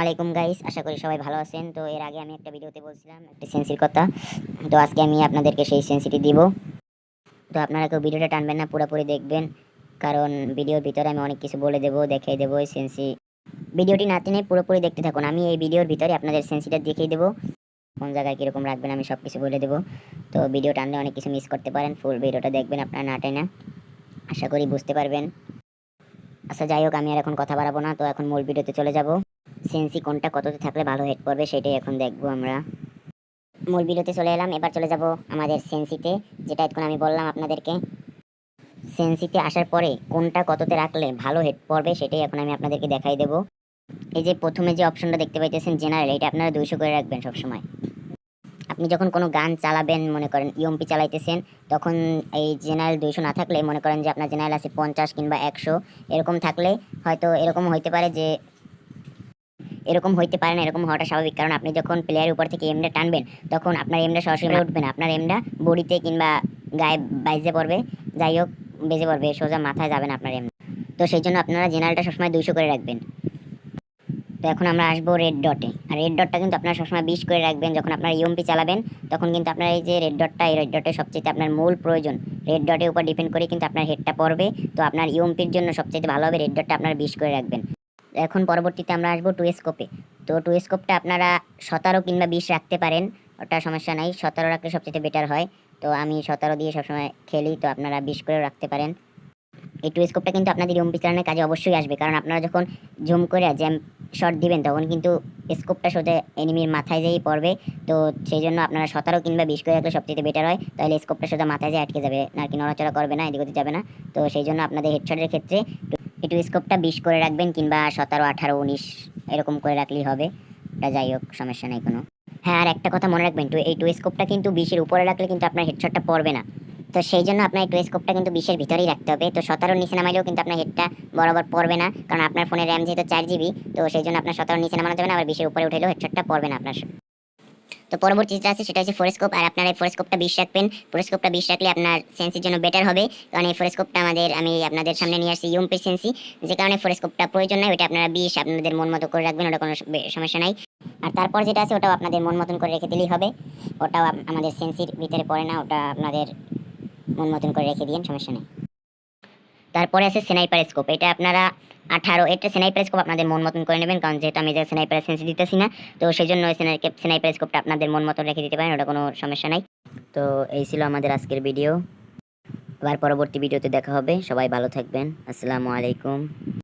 আলাইকুম গাইস, আশা করি সবাই ভালো আছেন। তো এর আগে আমি একটা ভিডিওতে বলছিলাম একটা সেন্সির কথা। তো আজকে আমি আপনাদেরকে সেই সেন্সিটি দিব। তো আপনারা কেউ ভিডিওটা টানবেন না, পুরোপুরি দেখবেন, কারণ ভিডিওর ভিতরে আমি অনেক কিছু বলে দেবো, দেখিয়ে দেবো এই সেন্সি। ভিডিওটি না টেনে পুরোপুরি দেখতে থাকুন। আমি এই ভিডিওর ভিতরে আপনাদের সেন্সিটা দেখিয়ে দেবো, কোন জায়গায় কীরকম রাখবেন আমি সব কিছু বলে দেবো। তো ভিডিও টানলে অনেক কিছু মিস করতে পারেন, ফুল ভিডিওটা দেখবেন আপনারা না টেনে, আশা করি বুঝতে পারবেন। আচ্ছা যাই হোক, আমি আর এখন কথা বাড়াবো না, তো এখন মূল ভিডিওতে চলে যাব। সেন্সি কোনটা কততে থাকলে ভালো হেড পড়বে সেটাই এখন দেখবো আমরা। মূল ভিডিওতে চলে এলাম, এবার চলে যাব আমাদের সেন্সিতে, যেটা এখন আমি বললাম আপনাদেরকে। সেন্সিতে আসার পরে কোনটা কততে রাখলে ভালো হেড পড়বে সেটাই এখন আমি আপনাদেরকে দেখাই দেব। এই যে প্রথমে যে অপশনটা দেখতে পাইতেছেন জেনারেল, এটা আপনারা 200 করে রাখবেন সবসময়। আপনি যখন কোনো গান চালাবেন, মনে করেন ইএমপি চালাইতেছেন, তখন এই জেনারেল 200 না থাকলে মনে করেন যে আপনার জেনারেল আছে 50 কিংবা 100, এরকম থাকলে হয়তো এরকম হইতে পারে যে এরকম হইতে পারে না, এরকম হওয়াটা স্বাভাবিক, কারণ আপনি যখন প্লেয়ারের উপর থেকে এমটা টানবেন তখন আপনার এমটা সরাসরি উঠবে না, আপনার এমটা বডিতে কিংবা গায়ে বাইজে পড়বে, যাই হোক বেজে পড়বে, সোজা মাথায় যাবে না আপনার এম। তো সেই জন্য আপনারা জেনারেলটা সবসময় 200 করে রাখবেন। তো এখন আমরা আসবো রেড ডটে, আর রেড ডটটা কিন্তু আপনারা সবসময় 20 করে রাখবেন। যখন আপনারা ইএমপি চালাবেন তখন কিন্তু আপনার এই যে রেড ডটটা, এই রেড ডটে সবচেয়ে আপনার মূল প্রয়োজন, রেড ডটের উপর ডিপেন্ড করে কিন্তু আপনার হেডটা পড়বে। তো আপনার ইএমপির জন্য সবচেয়ে ভালো হবে রেড ডটটা আপনারা 20 করে রাখবেন। এখন পরবর্তীতে আমরা আসবো টু স্কোপে। তো টু স্কোপটা আপনারা 17 কিংবা 20 রাখতে পারেন, ওটা সমস্যা নাই, 17 রাখলে সবচেয়ে বেটার হয়। তো আমি 17 দিয়ে সবসময় খেলি, তো আপনারা 20 করেও রাখতে পারেন। এই টু স্কোপটা কিন্তু আপনাদের ইএমপি চালানোর কাজে অবশ্যই আসবে, কারণ আপনারা যখন জুম করে জ্যাম শট দিবেন তখন কিন্তু স্কোপটা সোজা এনিমির মাথায় যেই পড়বে। তো সেই জন্য আপনারা 17 কিংবা 20 করে রাখলে সবচেয়ে বেটার হয়, তাহলে স্কোপটা সোজা মাথায় যেয়ে আটকে যাবে, আর কি নড়াচড়া করবে না, এদিক ওদিক যাবে না। তো সেই জন্য আপনাদের হেডশটের ক্ষেত্রে একটু স্কোপটা 20 করে রাখবেন, কিংবা 17, 18, 19 এরকম করে রাখলেই হবে। এটা যাই হোক, সমস্যা নেই কোনো। হ্যাঁ, আর একটা কথা মনে রাখবেন, এই টু স্কোপটা কিন্তু 20-এর উপরে রাখলে কিন্তু আপনার হেডশটটা পড়বে না। তো সেই জন্য আপনার এই টু স্কোপটা কিন্তু 20-এর ভিতরেই রাখতে হবে। তো 17-র নিচে নামাইলেও কিন্তু আপনার হেডটা বরাবর পড়বে না, কারণ আপনার ফোনের র্যাম যেহেতু 4 জিবি, তো সেই জন্য আপনার 17-র নিচে নামানো যাবে না, আবার 20-এর উপরে উঠেলেও হেডশটটা পড়বে না আপনার। তো পরবর্তী যেটা আছে সেটা হচ্ছে ফোরস্কোপ, আর আপনার এই ফোরস্কোপটা 20 রাখবেন। ফোরস্কোপটা 20 রাখলে আপনার সেন্সির জন্য বেটার হবে, কারণ এই ফোরস্কোপটা আমি আপনাদের সামনে নিয়ে আসছি ইউএমপি সেন্সি, যে কারণে ফোরস্কোপটা প্রয়োজন নাই। ওটা আপনারা 20 আপনাদের মন মতো করে রাখবেন, ওটা কোনো সমস্যা নাই। আর তারপর যেটা আছে ওটাও আপনাদের মন মতন করে রেখে দিলেই হবে, ওটাও আমাদের সেন্সির ভিতরে পড়ে না, ওটা আপনাদের মন মতন করে রেখে দিন, সমস্যা নেই। তারপরে আছে স্নাইপার স্কোপ, এটা আপনারা 18, এটা স্নাইপার স্কোপ আপনাদের মন মতন করে নেবেন, কারণ যেহেতু আমি যে স্নাইপার সেন্স দিতেছি না, তো সেই জন্য স্নাইপার স্কোপটা আপনাদের মন মতন রেখে দিতে পারেন, ওটা কোনো সমস্যা নাই। তো এই ছিল আমাদের আজকের ভিডিও, আবার পরবর্তী ভিডিওতে দেখা হবে। সবাই ভালো থাকবেন, আসসালামু আলাইকুম।